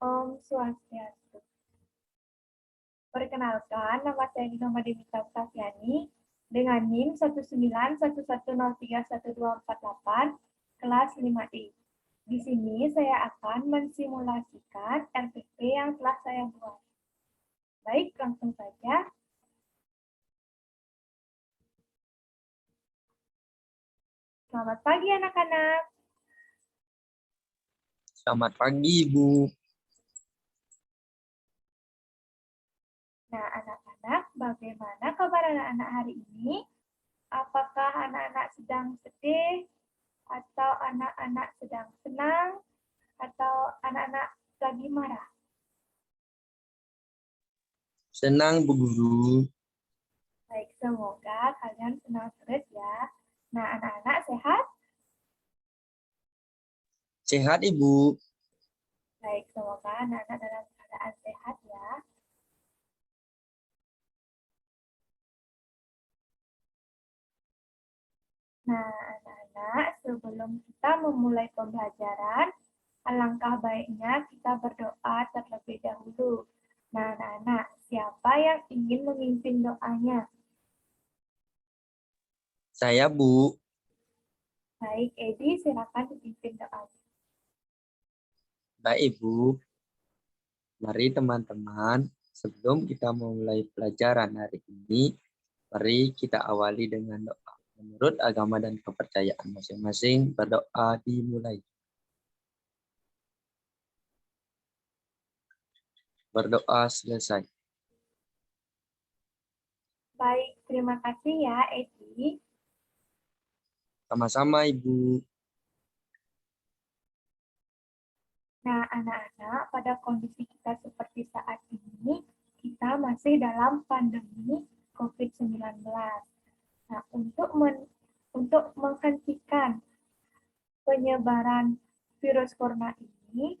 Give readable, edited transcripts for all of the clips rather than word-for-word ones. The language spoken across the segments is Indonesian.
Om Swastiastu. Perkenalkan, nama saya Dina Mademita Oktaviani dengan NIM 19110312488 kelas 5D. Di sini saya akan mensimulasikan RPP yang telah saya buat. Baik, langsung saja. Selamat pagi anak-anak. Selamat pagi, Ibu. Nah, anak-anak, bagaimana kabar anak-anak hari ini? Apakah anak-anak sedang sedih, atau anak-anak sedang senang, atau anak-anak lagi marah? Senang, Bu Guru. Baik, semoga kalian senang terus ya. Nah, anak-anak sehat? Sehat, Ibu. Baik, semoga anak-anak dalam keadaan sehat ya. Nah, anak-anak, sebelum kita memulai pembelajaran, alangkah baiknya kita berdoa terlebih dahulu. Nah, anak-anak, siapa yang ingin memimpin doanya? Saya, Bu. Baik, Edi, silakan dipimpin doanya. Baik, Ibu. Mari teman-teman, sebelum kita memulai pelajaran hari ini, mari kita awali dengan doa. Menurut agama dan kepercayaan masing-masing, berdoa dimulai. Berdoa selesai. Baik, terima kasih ya, Edi. Sama-sama, Ibu. Nah, anak-anak, pada kondisi kita seperti saat ini, kita masih dalam pandemi COVID-19. Nah, untuk menghentikan penyebaran virus corona ini,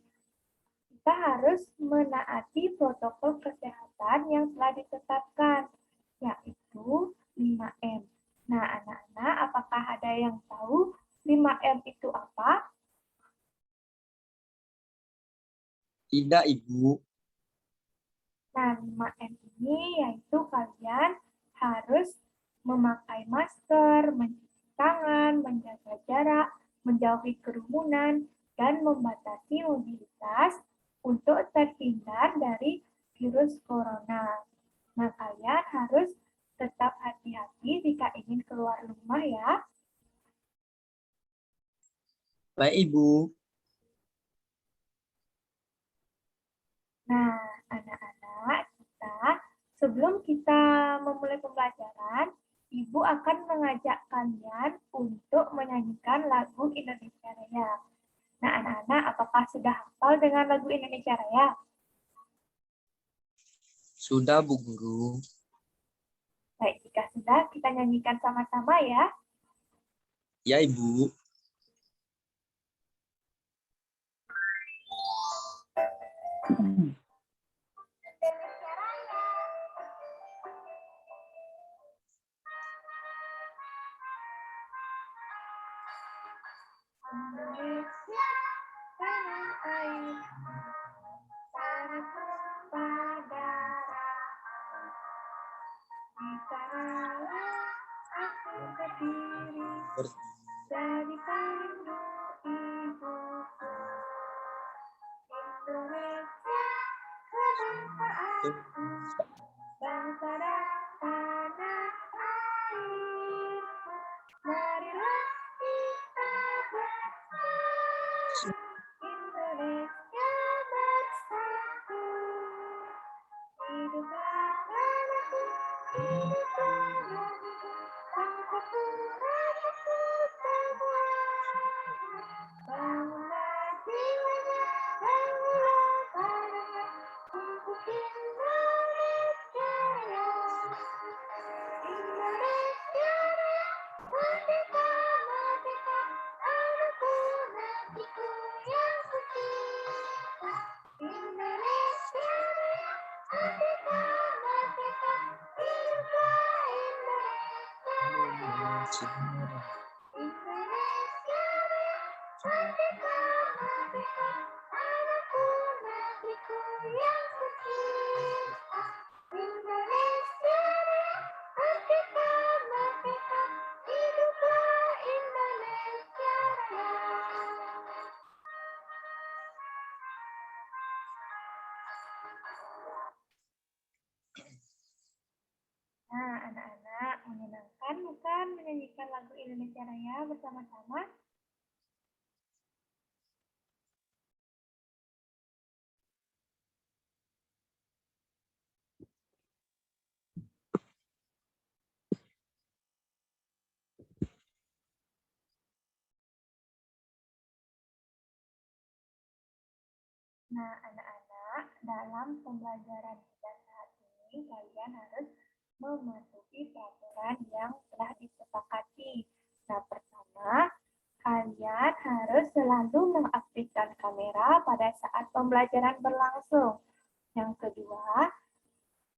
kita harus menaati protokol kesehatan yang telah ditetapkan, yaitu 5M. Nah, anak-anak, apakah ada yang tahu 5M itu apa? Tidak, Ibu. Nah, 5M ini yaitu kalian harus memakai masker, mencuci tangan, menjaga jarak, menjauhi kerumunan, dan membatasi mobilitas untuk terhindar dari virus corona. Nah, kalian harus tetap hati-hati jika ingin keluar rumah ya. Baik, Ibu. Nah, anak-anak, sebelum kita memulai pembelajaran, Ibu akan mengajak kalian untuk menyanyikan lagu Indonesia Raya. Nah, anak-anak, apakah sudah hafal dengan lagu Indonesia Raya? Sudah, Bu Guru. Baik, jika sudah, kita nyanyikan sama-sama ya. Ya, Ibu. Indonesia, tanah air, tanah tumpah darah. Di sanalah aku berdiri, jadi pelindung ibuku. Indonesia, kebangsaan, bangsa dan tanah airku. Marilah kita bersatu, Indonesia bersatu. Hiduplah tanahku, hiduplah negeriku, bangsaku, rakyatku semua. Bangunlah jiwanya, bangunlah badannya, untuk Indonesia Raya. Indonesia Raya, merdeka, merdeka, anakku, negeriku yang kucinta. Indonesia Raya, merdeka, merdeka, hiduplah Indonesia Raya. Indonesia Raya, merdeka, merdeka, anakku, negeriku Nah, anak-anak, menyenangkan bukan menyanyikan lagu Indonesia Raya bersama-sama? Nah, anak-anak, dalam pembelajaran kita saat ini, kalian harus mematuhi peraturan yang telah disepakati. Nah, pertama, kalian harus selalu mengaktifkan kamera pada saat pembelajaran berlangsung. Yang kedua,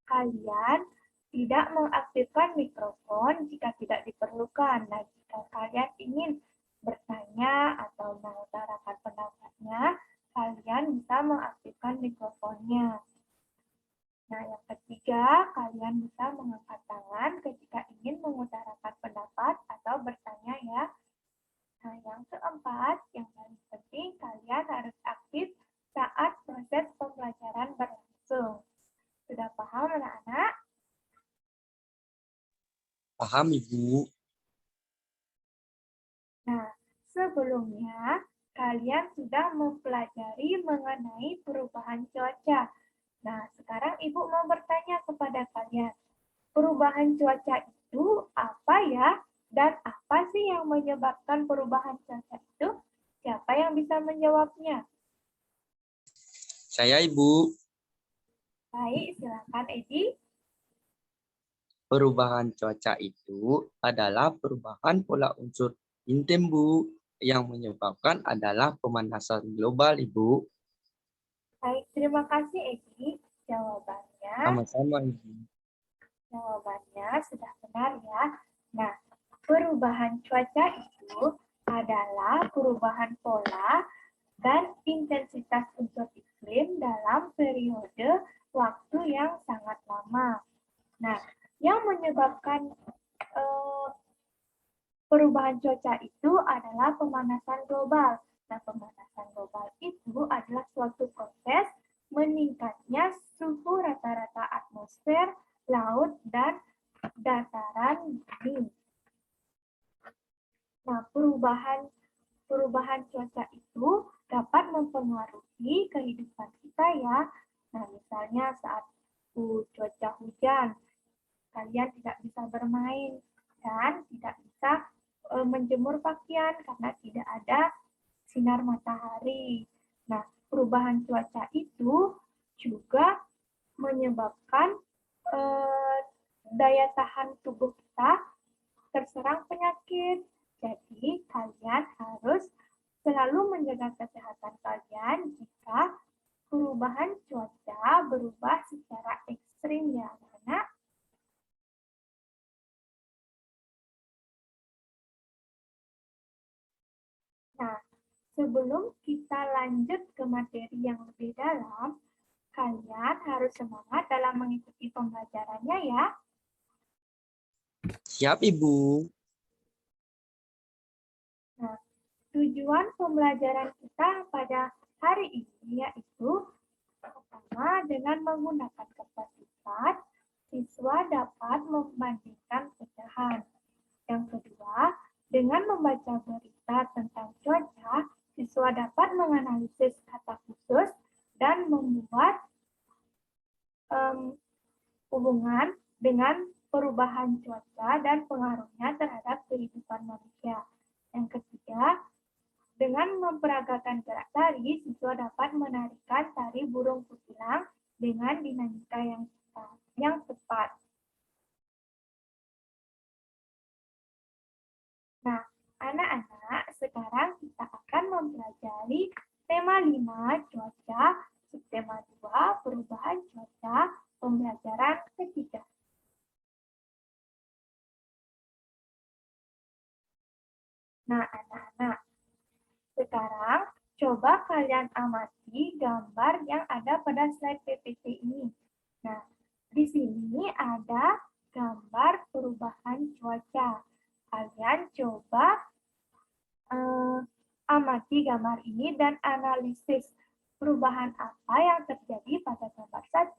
kalian tidak mengaktifkan mikrofon jika tidak diperlukan. Nah, jika kalian ingin bertanya atau mengutarakan pendapatnya, kalian bisa mengaktifkan mikrofonnya. Nah, yang ketiga, kalian bisa mengangkat tangan ketika ingin mengutarakan pendapat atau bertanya ya. Nah, yang keempat, yang paling penting, kalian harus aktif saat proses pembelajaran berlangsung. Sudah paham anak-anak? Paham, Ibu? Nah, sebelumnya kalian sudah mempelajari mengenai perubahan cuaca. Nah, sekarang Ibu mau bertanya kepada kalian, perubahan cuaca itu apa ya? Dan apa sih yang menyebabkan perubahan cuaca itu? Siapa yang bisa menjawabnya? Saya, Ibu. Baik, silakan Edi. Perubahan cuaca itu adalah perubahan pola unsur intim, Bu. Yang menyebabkan adalah pemanasan global, Ibu. Baik, terima kasih Edi. Jawabannya Sama-sama, Ibu. Jawabannya sudah benar ya. Nah, perubahan cuaca itu adalah perubahan pola dan intensitas unsur iklim dalam periode waktu yang sangat lama. Nah, yang menyebabkan eh, perubahan cuaca itu adalah pemanasan global. Nah, pemanasan global itu adalah suatu proses meningkatnya suhu rata-rata atmosfer, laut, dan dataran bumi. Nah, perubahan cuaca itu dapat mempengaruhi kehidupan kita ya. Nah, misalnya saat cuaca hujan, kalian tidak bisa bermain dan tidak bisa menjemur pakaian karena tidak ada sinar matahari. Nah, perubahan cuaca itu juga menyebabkan daya tahan tubuh kita terserang penyakit. Jadi, kalian harus selalu menjaga kesehatan kalian jika perubahan cuaca berubah secara ekstrim ya, anak-anak. Nah, sebelum kita lanjut ke materi yang lebih dalam, kalian harus semangat dalam mengikuti pembelajarannya ya. Siap, Ibu. Nah, tujuan pembelajaran kita pada hari ini yaitu pertama, dengan menggunakan kertas lipat, siswa dapat membandingkan pecahan. Yang kedua, dengan membaca berita tentang cuaca, siswa dapat menganalisis kata khusus dan membuat hubungan dengan perubahan cuaca dan pengaruhnya terhadap kehidupan manusia. Yang ketiga, dengan memperagakan gerak tari, siswa dapat menarikan tari burung kutilang dengan dinamika yang tepat. Nah, anak-anak, sekarang kita akan mempelajari tema 5, cuaca, subtema 2, perubahan cuaca, pembelajaran ketiga. Nah, anak-anak, sekarang coba kalian amati gambar yang ada pada slide PPT ini. Nah, di sini ada gambar perubahan cuaca. Kalian coba amati gambar ini dan analisis perubahan apa yang terjadi pada gambar 1,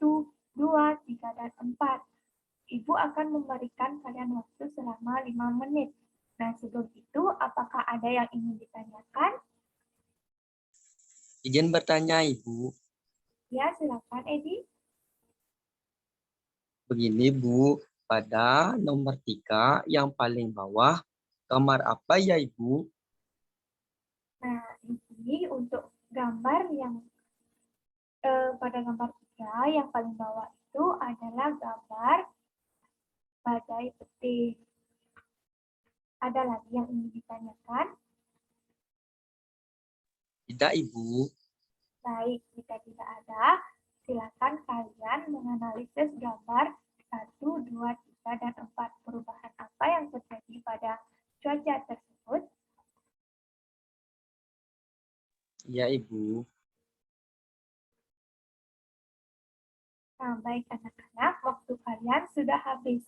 2, 3, dan 4. Ibu akan memberikan kalian waktu selama 5 menit. Nah, sebelum itu, apakah ada yang ingin ditanyakan? Izin bertanya, Ibu. Ya, silakan, Edi. Begini, Bu. Pada nomor 3 yang paling bawah, gambar apa ya, Ibu? Nah, ini untuk gambar yang pada gambar 3 yang paling bawah itu adalah gambar badai petir. Ada lagi yang ingin ditanyakan? Tidak, Ibu. Baik, jika tidak ada, silakan kalian menganalisis gambar 1, 2, 3, dan 4. Perubahan apa yang terjadi pada cuaca tersebut? Ya, Ibu. Nah, baik anak-anak, waktu kalian sudah habis.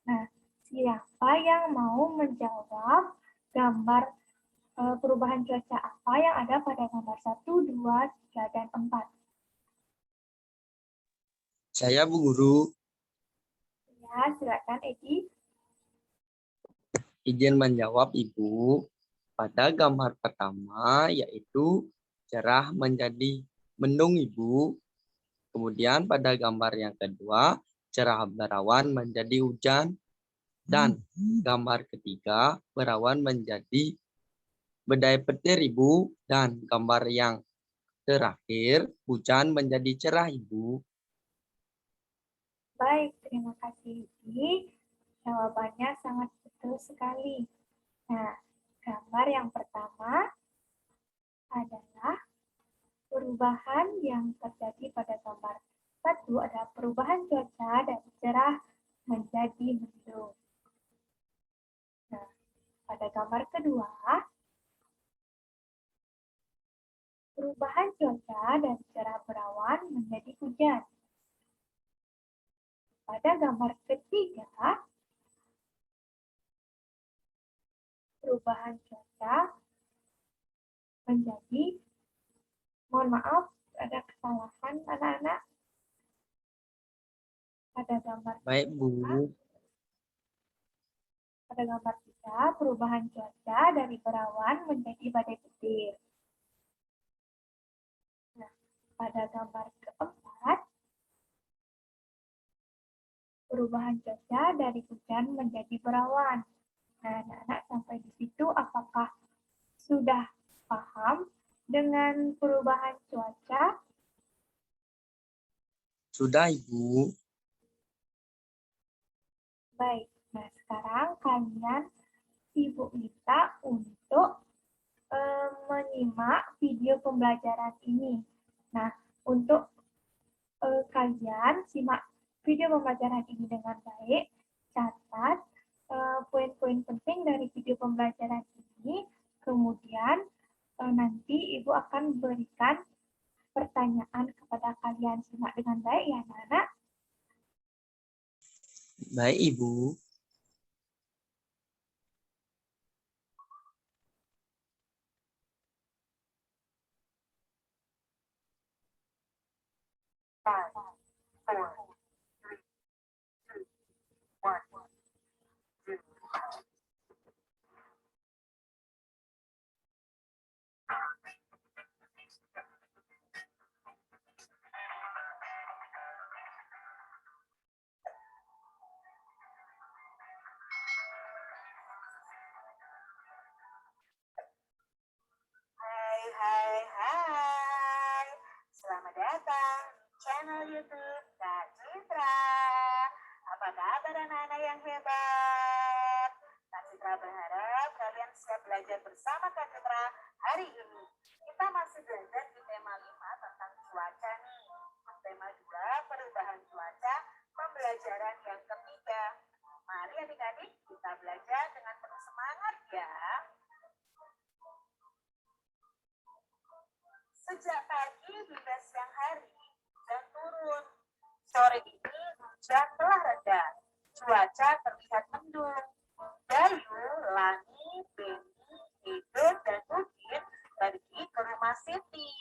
Nah, siapa yang mau menjawab gambar perubahan cuaca apa yang ada pada gambar 1, 2, 3, dan 4? Saya, Bu Guru. Ya, silakan Edi. Izin menjawab, Ibu. Pada gambar pertama, yaitu cerah menjadi mendung, Ibu. Kemudian pada gambar yang kedua, cerah berawan menjadi hujan. Dan gambar ketiga, berawan menjadi badai petir, Ibu. Dan gambar yang terakhir, hujan menjadi cerah, Ibu. Baik, terima kasih Edi. Jawabannya sangat betul sekali. Nah, gambar yang pertama adalah perubahan yang terjadi pada gambar 1 adalah perubahan cuaca dari cerah menjadi mendung. Nah, pada gambar kedua, perubahan cuaca dari cerah berawan menjadi hujan. Pada gambar ketiga, perubahan cuaca menjadi, mohon maaf, ada kesalahan anak-anak. Pada gambar Baik, Bu. pada gambar 3, perubahan cuaca dari berawan menjadi badai petir. Nah, pada gambar keempat, perubahan cuaca dari hujan menjadi berawan. Nah, anak-anak sampai di situ apakah sudah paham dengan perubahan cuaca? Sudah, Ibu. Baik, nah sekarang kalian Ibu minta untuk menyimak video pembelajaran ini. Nah, untuk kalian simak video pembelajaran ini dengan baik, catat poin-poin penting dari video pembelajaran ini, kemudian nanti Ibu akan berikan pertanyaan kepada kalian. Simak dengan baik ya anak-anak. Baik, Ibu. Hai. Selamat datang di channel YouTube Kak Citra. Apa kabar anak-anak yang hebat? Kak Citra berharap kalian siap belajar bersama Kak Citra hari ini. Kita masih belajar di tema 5 tentang cuaca nih. Tema 2, perubahan cuaca, pembelajaran yang ketiga. Mari adik-adik kita belajar dengan penuh semangat ya. Sejak pagi hingga siang hari, hujan turun. Sore ini hujan telah reda. Cuaca terlihat mendung. Dayu, Lani, Beni, Edo, dan Udin pergi ke rumah Siti.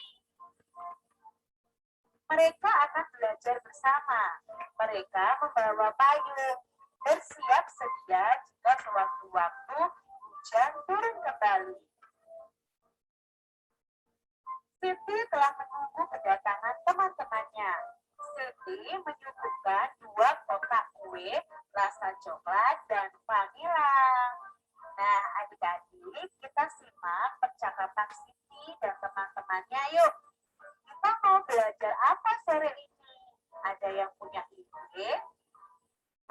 Mereka akan belajar bersama. Mereka membawa payung, bersiap sedia jika sewaktu-waktu hujan turun kembali. Siti telah menunggu kedatangan teman-temannya. Siti menyuguhkan 2 kotak kue rasa coklat dan vanila. Nah, adik-adik, kita simak percakapan Siti dan teman-temannya yuk. Kita mau belajar apa sore ini? Ada yang punya ide?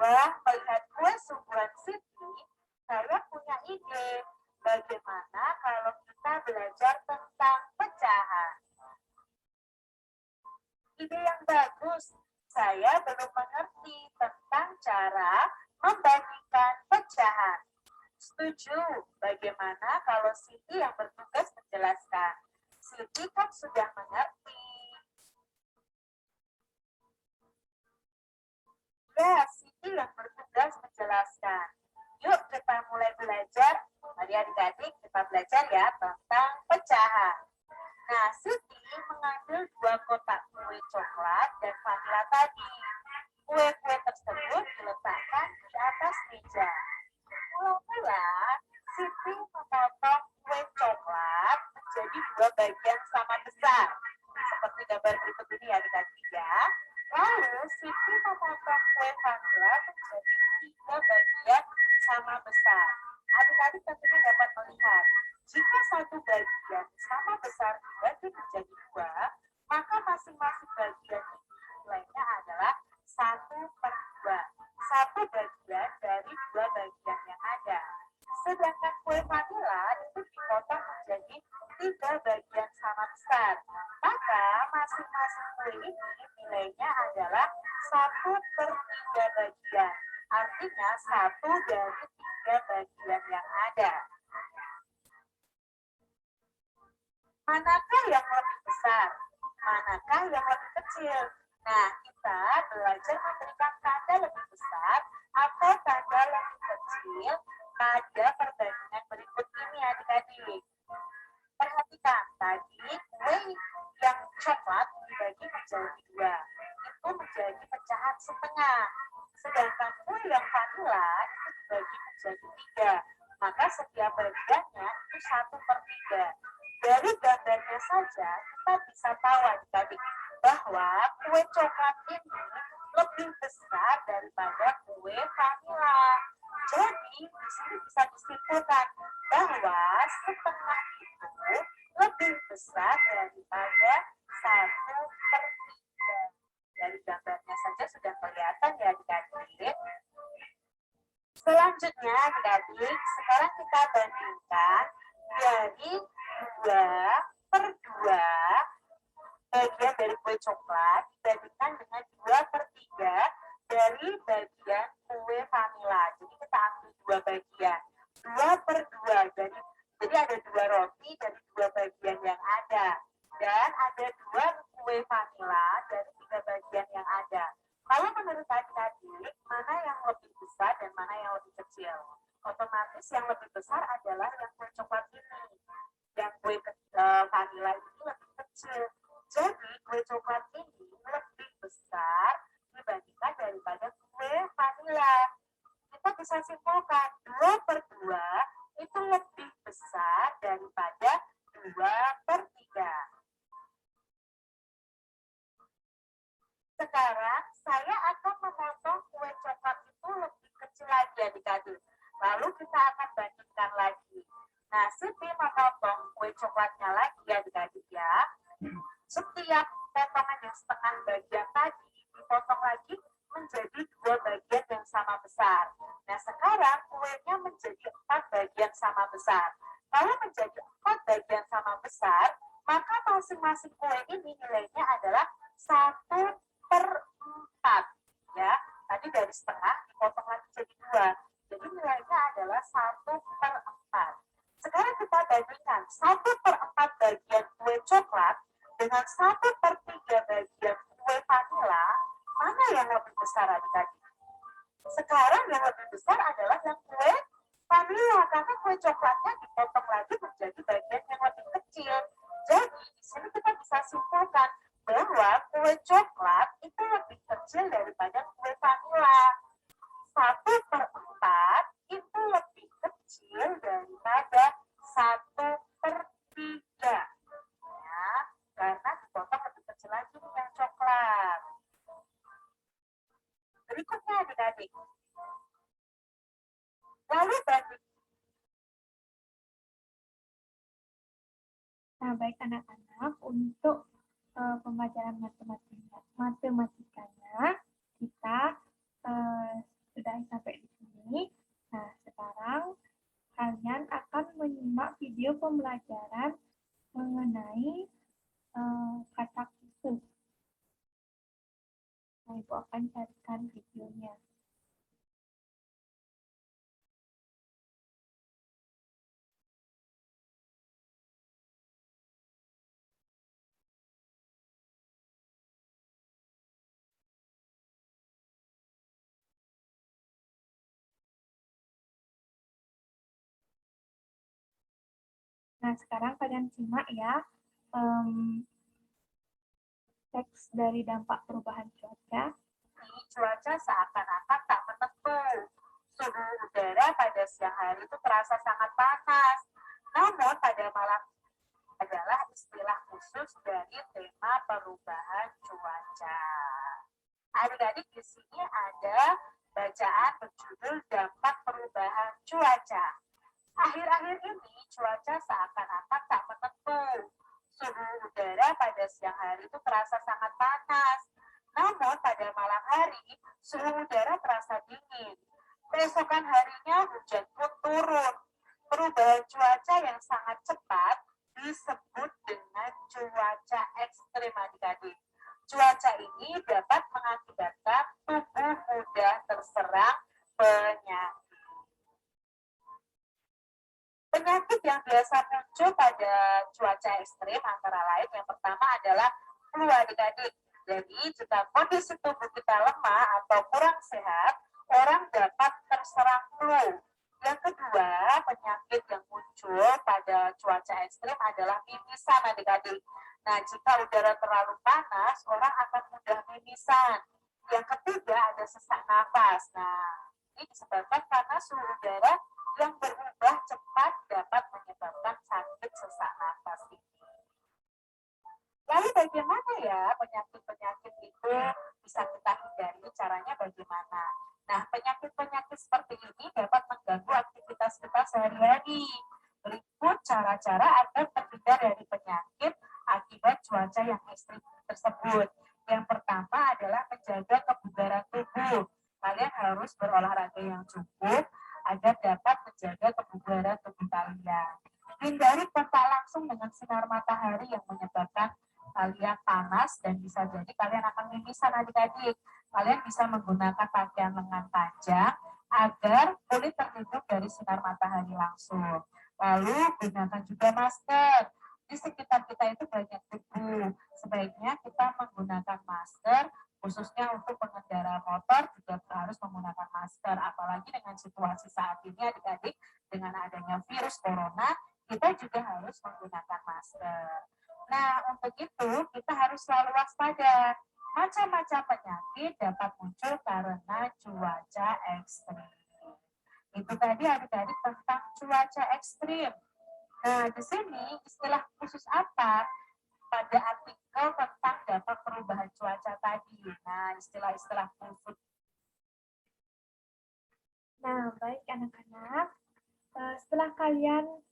Wah, melihat kue suguhan Siti, saya punya ide. Bagaimana kalau kita belajar tentang pecahan? Ide yang bagus. Saya belum mengerti tentang cara membagikan pecahan. Setuju. Bagaimana kalau Siti yang bertugas menjelaskan? Siti kan sudah mengerti. Ya, Siti yang bertugas menjelaskan. Yuk kita mulai belajar. Mari adik-adik kita belajar ya tentang pecahan. Nah, Siti mengambil 2 kotak kue coklat dan vanila tadi. Kue-kue tersebut diletakkan di atas meja. Mula-mula, Siti memotong kue coklat menjadi 2 bagian sama besar. Seperti gambar berikut ini ya adik-adik ya. Lalu, Siti memotong kue vanila menjadi 3 bagian sama besar. Adik-adik tentunya dapat melihat, jika satu bagian sama besar dibagi menjadi 2, maka masing-masing bagian ini nilainya adalah 1/2. 1 bagian dari 2 bagian yang ada. Sedangkan kue vanila itu dipotong menjadi 3 bagian sama besar. Maka masing-masing kue ini nilainya adalah 1/3 bagian. Artinya 1 dari 3 bagian yang ada. Manakah yang lebih besar? Manakah yang lebih kecil? Nah, kita belajar memberikan tanda lebih besar atau tanda lebih kecil pada perbandingan berikut ini adik-adik. Perhatikan, tadi kue yang coklat dibagi menjadi 2. Itu menjadi pecahan setengah. Sedangkan kue yang vanila itu dibagi menjadi 3. Maka setiap bagiannya itu 1/3. Dari gambarnya saja kita bisa tahu adik-adik bahwa kue coklat ini lebih besar daripada kue vanila. Jadi di sini bisa disimpulkan bahwa setengah itu lebih besar daripada 1/3. Dari gambarnya saja sudah kelihatan ya adik-adik. Selanjutnya adik-adik, sekarang kita bandingkan dari 2/2 bagian dari kue coklat dibandingkan dengan 2/3 dari bagian kue vanila. Jadi kita ambil 2 bagian. 2/2 jadi ada 2 roti dari 2 bagian yang ada. Dan ada 2 kue vanila dari 3 bagian yang ada. Kalau menurut adik-adik, mana yang lebih besar dan mana yang lebih kecil? Otomatis yang lebih besar adalah yang kue coklat ini. Yang kue vanila ini lebih kecil. Jadi kue coklat ini lebih besar dibandingkan daripada kue vanila. Kita bisa simpulkan 2/2 itu lebih besar daripada 2/3. Sekarang saya akan memotong kue coklat itu lebih kecil lagi adik-adik. Lalu kita akan bandingkan lagi. Nah, Siti memotong kue coklatnya lagi adik-adik ya. Setiap potongan yang setengah bagian tadi dipotong lagi menjadi 2 bagian yang sama besar. Nah, sekarang kuenya menjadi 4 bagian sama besar. Kalau menjadi 4 bagian sama besar, maka masing-masing kue ini nilainya adalah 1/4. Ya, tadi dari setengah dipotong lagi jadi 2. Jadi nilainya adalah 1/4. Sekarang kita bandingkan 1/4 bagian kue coklat dengan 1/3 bagian kue vanila, mana yang lebih besar adik-adik? Sekarang yang lebih besar adalah yang kue vanila, karena kue coklatnya dipotong lagi menjadi bagian yang lebih kecil. Jadi di sini kita bisa simpulkan bahwa kue coklat itu lebih kecil daripada kue vanila. 1/4 itu lebih kecil daripada 1/3. Ya, karena dipotong lebih kecil lagi nih yang coklat. Berikutnya adik-adik. Lalu bagi Nah, baik anak-anak, untuk pembelajaran matematikanya kita sudah sampai di sini. Nah, sekarang kalian akan menyimak video pembelajaran mengenai kata khusus. Nah, Ibu akan carikan videonya. Nah, sekarang kalian simak ya teks dari dampak perubahan cuaca. cuaca seakan-akan tak menentu. Suhu udara pada siang hari itu terasa sangat panas. Namun pada malam adalah istilah khusus dari tema perubahan cuaca. Adik-adik, di sini ada bacaan berjudul dampak perubahan cuaca. Akhir-akhir ini cuaca seakan-akan tak menentu. Suhu udara pada siang hari itu terasa sangat panas. Namun pada malam hari suhu udara terasa dingin. Keesokan harinya hujan pun turun. Perubahan cuaca yang sangat cepat disebut dengan cuaca ekstrim adik-adik. Cuaca ini dapat mengakibatkan tubuh mudah terserang penyakit. Penyakit yang biasa muncul pada cuaca ekstrim antara lain yang pertama adalah flu adik-adik. Jadi jika kondisi tubuh kita lemah atau kurang sehat, orang dapat terserang flu. Yang kedua, penyakit yang muncul pada cuaca ekstrim adalah mimisan adik-adik. Nah, jika udara terlalu panas, orang akan mudah mimisan. Yang ketiga ada sesak nafas. Nah, ini disebabkan karena suhu udara yang berubah cepat dapat menyebabkan sakit sesak nafas ini. Lalu bagaimana ya penyakit-penyakit itu bisa kita hindari? Caranya bagaimana? Nah, penyakit-penyakit seperti ini dapat mengganggu aktivitas kita sehari-hari. Berikut cara-cara agar terhindar dari penyakit akibat cuaca yang ekstrim tersebut. Yang pertama adalah menjaga kebugaran tubuh. Kalian harus berolahraga yang cukup agar dapat menjaga kebugaran tubuh kalian. Hindari kontak langsung dengan sinar matahari yang menyebabkan kalian panas dan bisa jadi kalian akan mimisan adik-adik. Kalian bisa menggunakan pakaian lengan panjang agar kulit terlindung dari sinar matahari langsung. Lalu gunakan juga masker. Di sekitar kita itu banyak debu. Sebaiknya kita menggunakan masker, khususnya untuk pengendara motor juga harus menggunakan masker. Apalagi dengan situasi saat ini adik-adik, dengan adanya virus corona, kita juga harus menggunakan masker. Nah, untuk itu kita harus selalu waspada. Macam-macam penyakit dapat muncul karena cuaca ekstrim. Itu tadi adik-adik tentang cuaca ekstrim. Nah, di sini istilah khusus apa pada artikel tentang dampak perubahan cuaca tadi? Nah, istilah-istilah khusus. Nah, baik anak-anak. Setelah kalian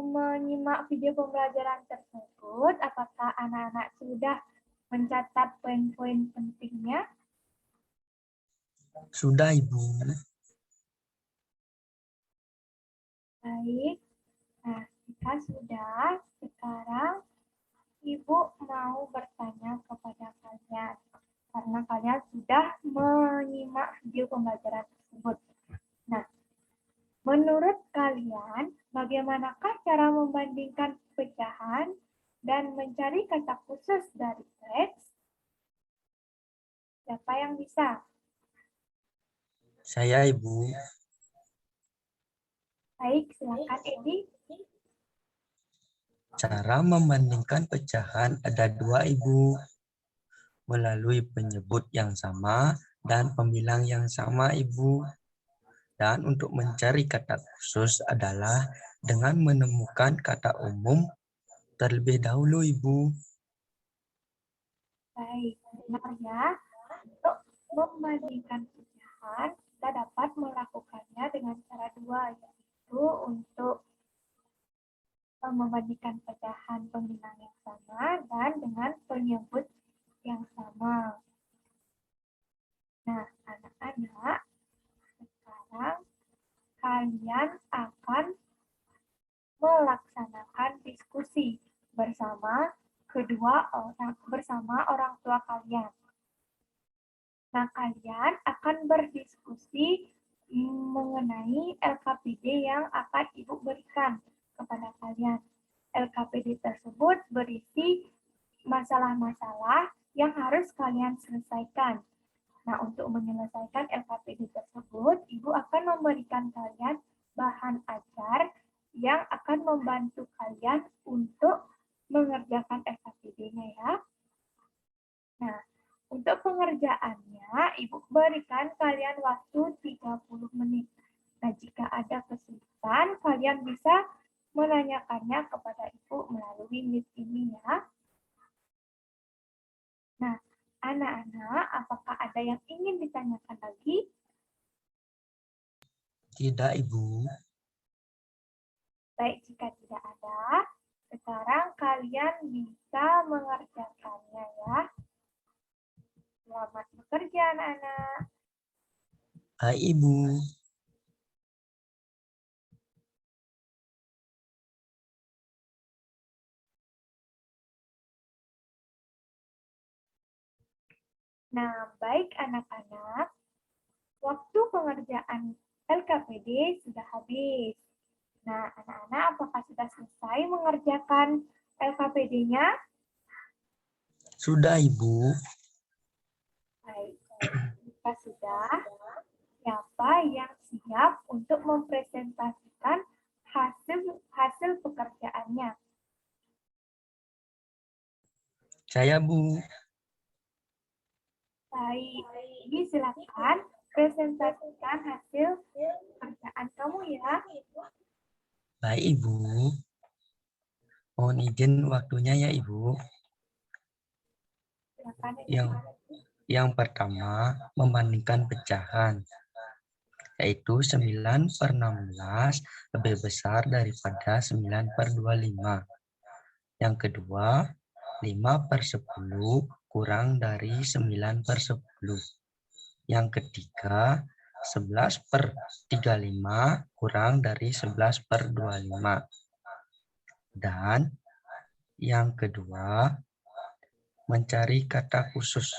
menyimak video pembelajaran tersebut, apakah anak-anak sudah mencatat poin-poin pentingnya? Sudah, Ibu. Baik. Nah, jika sudah, sekarang Ibu mau bertanya kepada kalian. Karena kalian sudah menyimak video pembelajaran tersebut. Nah, menurut kalian, bagaimanakah cara membandingkan pecahan dan mencari kata khusus dari teks? Siapa yang bisa? Saya, Ibu. Baik, silakan Edi. Cara membandingkan pecahan ada dua, Ibu. Melalui penyebut yang sama dan pembilang yang sama, Ibu. Dan untuk mencari kata khusus adalah dengan menemukan kata umum terlebih dahulu, Ibu. Baik, benar ya. Untuk membandingkan pecahan, kita dapat melakukannya dengan cara dua, yaitu untuk membandingkan pecahan pembilang yang sama dan dengan penyebut yang sama. Nah, anak-anak, sekarang kalian akan melaksanakan diskusi bersama orang tua kalian. Nah, kalian akan berdiskusi mengenai LKPD yang akan Ibu berikan kepada kalian. LKPD tersebut berisi masalah-masalah yang harus kalian selesaikan. Nah, untuk menyelesaikan LKPD tersebut, Ibu akan memberikan kalian bahan ajar yang akan membantu kalian untuk mengerjakan LKPD-nya ya. Nah, untuk pengerjaannya, Ibu berikan kalian waktu 30 menit. Nah, jika ada kesulitan, kalian bisa menanyakannya kepada Ibu melalui Meet ini ya. Nah, anak-anak, apakah ada yang ingin ditanyakan lagi? Tidak, Ibu. Baik, jika tidak ada, sekarang kalian bisa mengerjakannya ya. Selamat bekerja, anak-anak. Hai, Ibu. Nah, baik anak-anak, waktu pengerjaan LKPD sudah habis. Nah, anak-anak apakah sudah selesai mengerjakan LKPD-nya? Sudah, Ibu. Baik, jika sudah, siapa yang siap untuk mempresentasikan hasil pekerjaannya? Saya, Bu. Baik, jadi silakan presentasikan hasil pekerjaan kamu ya. Baik, Ibu. Mohon izin waktunya ya, Ibu. Silakan. Yang pertama, membandingkan pecahan, yaitu 9/16 lebih besar daripada 9/25. Yang kedua, 5/10 kurang dari 9/10. Yang ketiga, 11/35 kurang dari 11/25. Dan yang kedua, mencari kata khusus.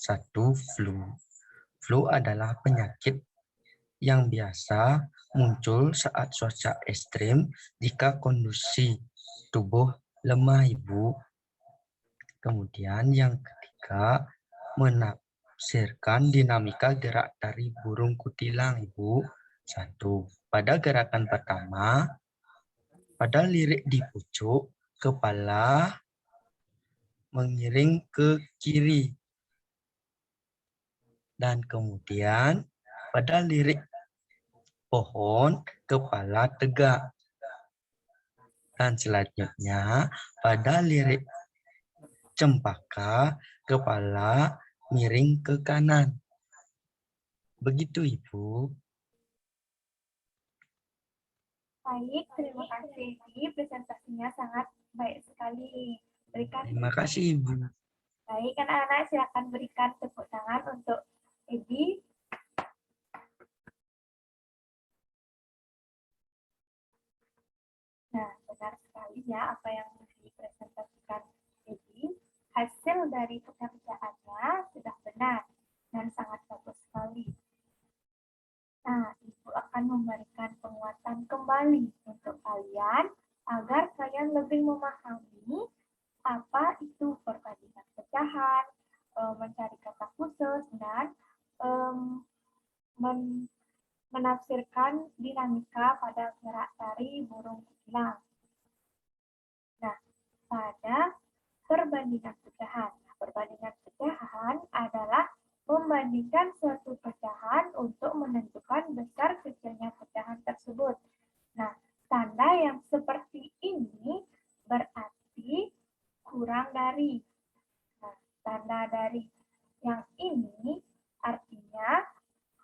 1. Flu. Flu adalah penyakit yang biasa muncul saat cuaca ekstrim jika kondisi tubuh lemah, Ibu. Kemudian yang ketiga, menafsirkan dinamika gerak dari burung kutilang, Ibu. 1. Pada gerakan pertama, pada lirik di pucuk, kepala mengiring ke kiri. Dan kemudian pada lirik pohon, kepala tegak. Dan selanjutnya pada lirik cempaka, kepala miring ke kanan. Begitu, Ibu. Baik, terima kasih. Presentasinya sangat baik sekali. Terima kasih, Ibu. Baik, anak-anak silakan berikan tepuk tangan untuk Edi. Nah, benar sekali ya apa yang dipresentasikan Edi. Hasil dari pekerjaannya sudah benar dan sangat bagus sekali. Nah, Ibu akan memberikan penguatan kembali untuk kalian agar kalian lebih memahami apa itu perbandingan pecahan, mencari kata khusus, dan menafsirkan dinamika pada gerak tari burung kutilang. Nah, pada perbandingan pecahan. Perbandingan pecahan adalah membandingkan suatu pecahan untuk menentukan besar kecilnya pecahan tersebut. Nah, tanda yang seperti ini berarti kurang dari. Nah, tanda dari yang ini artinya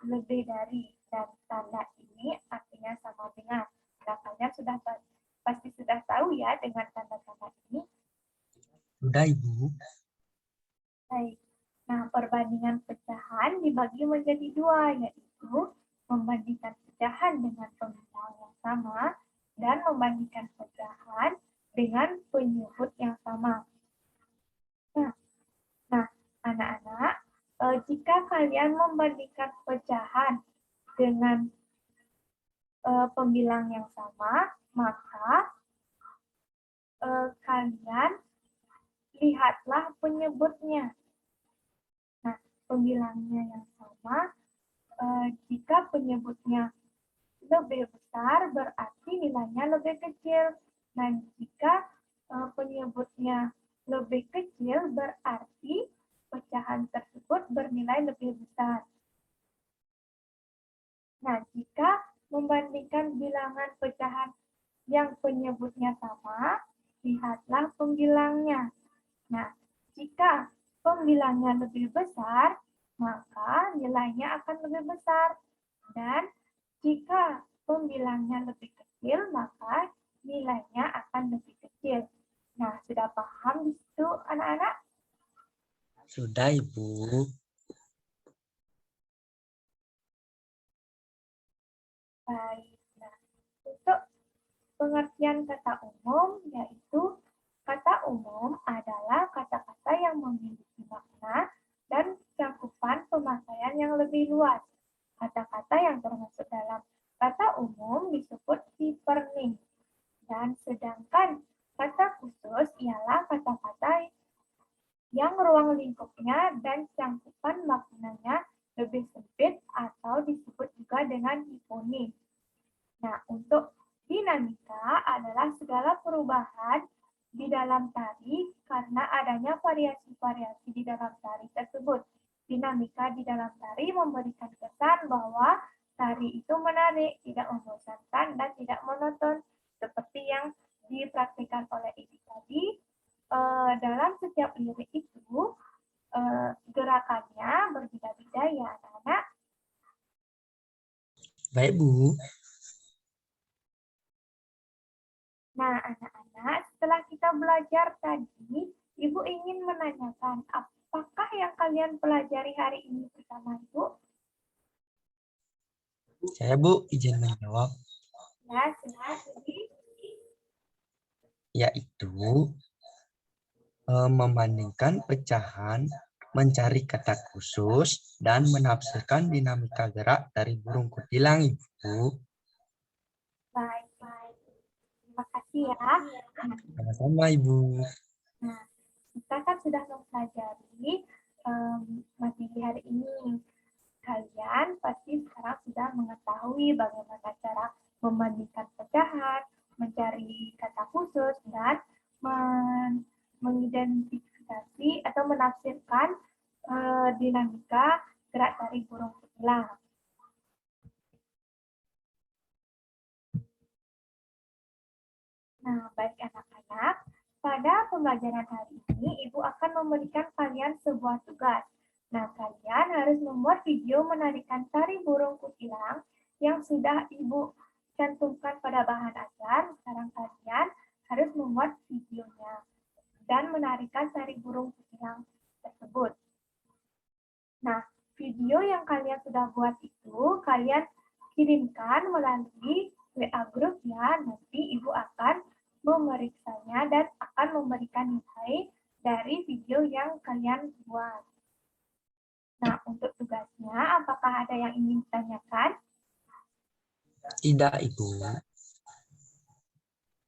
lebih dari, dan tanda ini artinya sama dengan. Nah, kalian pasti sudah tahu ya dengan tanda-tanda ini. Sudah, Ibu. Baik. Nah, perbandingan pecahan dibagi menjadi dua, yaitu membandingkan pecahan dengan pemilang yang sama dan membandingkan pecahan dengan penyebut yang sama. Nah, anak-anak, jika kalian membandingkan pecahan dengan pembilang yang sama, maka kalian lihatlah penyebutnya. Nah, pembilangnya yang sama, jika penyebutnya lebih besar, berarti nilainya lebih kecil. Dan jika penyebutnya lebih kecil, berarti pecahan tersebut bernilai lebih besar. Nah, jika membandingkan bilangan pecahan yang penyebutnya sama, lihatlah pembilangnya. Nah, jika pembilangnya lebih besar, maka nilainya akan lebih besar. Dan jika pembilangnya lebih kecil, maka nilainya akan lebih kecil. Nah, sudah paham di situ anak-anak? Sudah, Ibu. Baik. Nah, untuk pengertian kata umum, yaitu kata umum adalah kata-kata yang memiliki makna dan cakupan pemakaian yang lebih luas. Kata-kata yang termasuk dalam kata umum disebut hipernim. Dan sedangkan kata khusus ialah kata-kata yang ruang lingkupnya dan cakupan maknanya lebih sempit atau disebut juga dengan hiponim. Nah, untuk dinamika adalah segala perubahan di dalam tari karena adanya variasi-variasi di dalam tari tersebut. Dinamika di dalam tari memberikan kesan bahwa tari itu menarik, tidak membosankan, dan tidak monoton. Seperti yang dipraktikkan oleh Ibu tadi, dalam setiap lirik itu gerakannya berbeda-beda ya anak-anak. Baik, Bu. Nah, anak-anak, setelah kita belajar tadi, Ibu ingin menanyakan, apakah yang kalian pelajari hari ini bersama Ibu? Saya, Bu, izin menjawab. Ya, silahkan. Yaitu membandingkan pecahan, mencari kata khusus, dan menafsirkan dinamika gerak dari burung kutilang, Ibu. Baik. Terima kasih ya. Sama-sama, Ibu. Nah, kita kan sudah mempelajari materi hari ini. Kalian pasti sekarang sudah mengetahui bagaimana cara membandingkan pecahan, mencari kata khusus, dan mengidentifikasi atau menafsirkan dinamika gerak tari burung kutilang. Nah, baik anak-anak, pada pembelajaran hari ini, Ibu akan memberikan kalian sebuah tugas. Nah, kalian harus membuat video menarikan tari burung kutilang yang sudah Ibu cantumkan pada bahan ajar. Sekarang kalian harus membuat videonya dan menarikan tari burung kutilang tersebut. Nah, video yang kalian sudah buat itu, kalian kirimkan melalui WA group ya. Nanti Ibu akan memeriksanya dan akan memberikan nilai dari video yang kalian buat. Nah, untuk tugasnya, apakah ada yang ingin ditanyakan? Tidak, Ibu.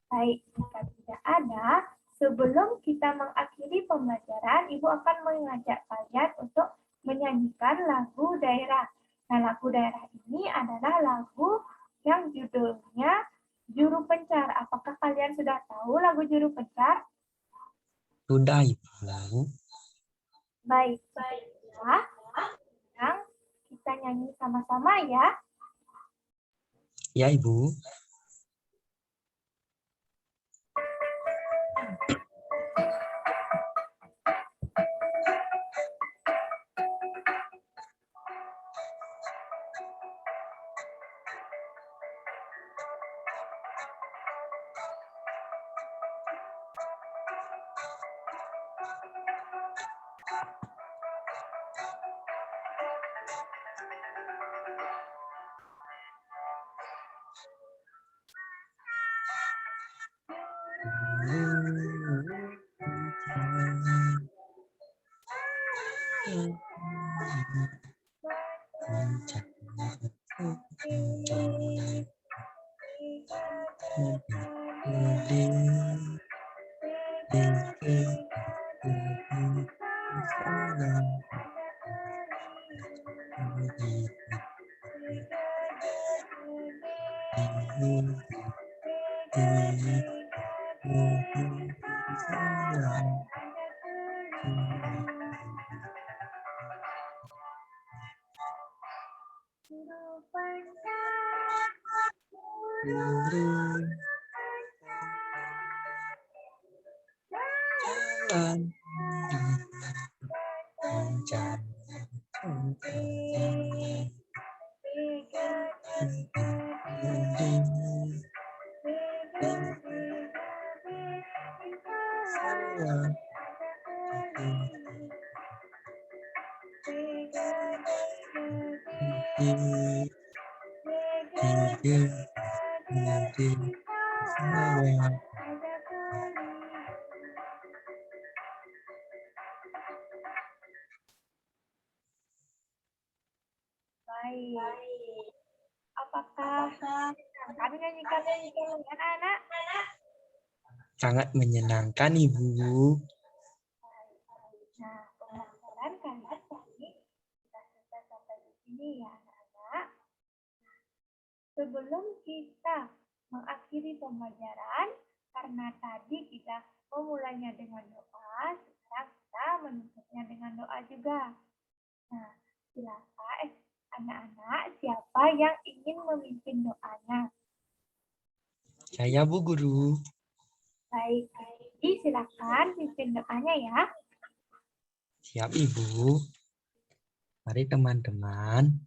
Baik, jika tidak ada, sebelum kita mengakhiri pembelajaran, Ibu akan mengajak kalian untuk menyanyikan lagu daerah. Nah, lagu daerah ini adalah lagu yang judulnya Juru Pencar. Apakah kalian sudah tahu lagu Juru Pencar? Sudah, Ibu. Baik, ya. Sekarang kita nyanyi sama-sama ya. Ya, Ibu. Baik. Apakah kami nyanyikan anak-anak? Sangat menyenangkan, Ibu. Nah, pembelajaran kali ini kita selesai sampai di sini ya anak-anak. Sebelum kita mengakhiri pembelajaran, karena tadi kita memulainya dengan doa, sekarang kita menutupnya dengan doa juga. Nah, silakan anak-anak, siapa yang ingin memimpin doanya? Saya, Bu Guru. Baik, jadi silakan pimpin doanya ya. Siap, Ibu. Mari teman-teman,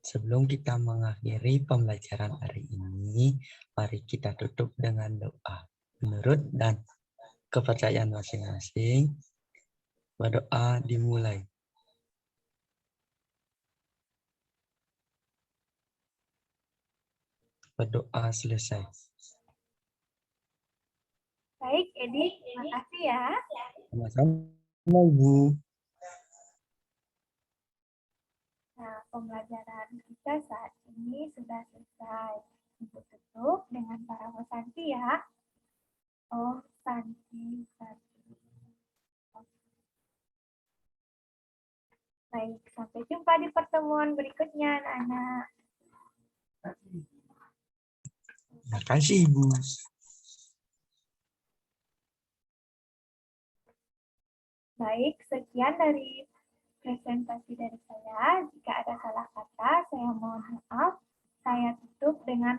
sebelum kita mengakhiri pembelajaran hari ini, mari kita tutup dengan doa. Menurut dan kepercayaan masing-masing, berdoa dimulai. Berdoa selesai. Baik, Edi, terima kasih ya. Sama-sama, Ibu. Nah, pembelajaran kita saat ini sudah selesai. Untuk tutup dengan para Santi ya. Oh, Santi, Santi. Baik, sampai jumpa di pertemuan berikutnya, anak-anak. Terima kasih, Ibu. Baik, sekian dari presentasi dari saya. Jika ada salah kata, saya mohon maaf. Saya tutup dengan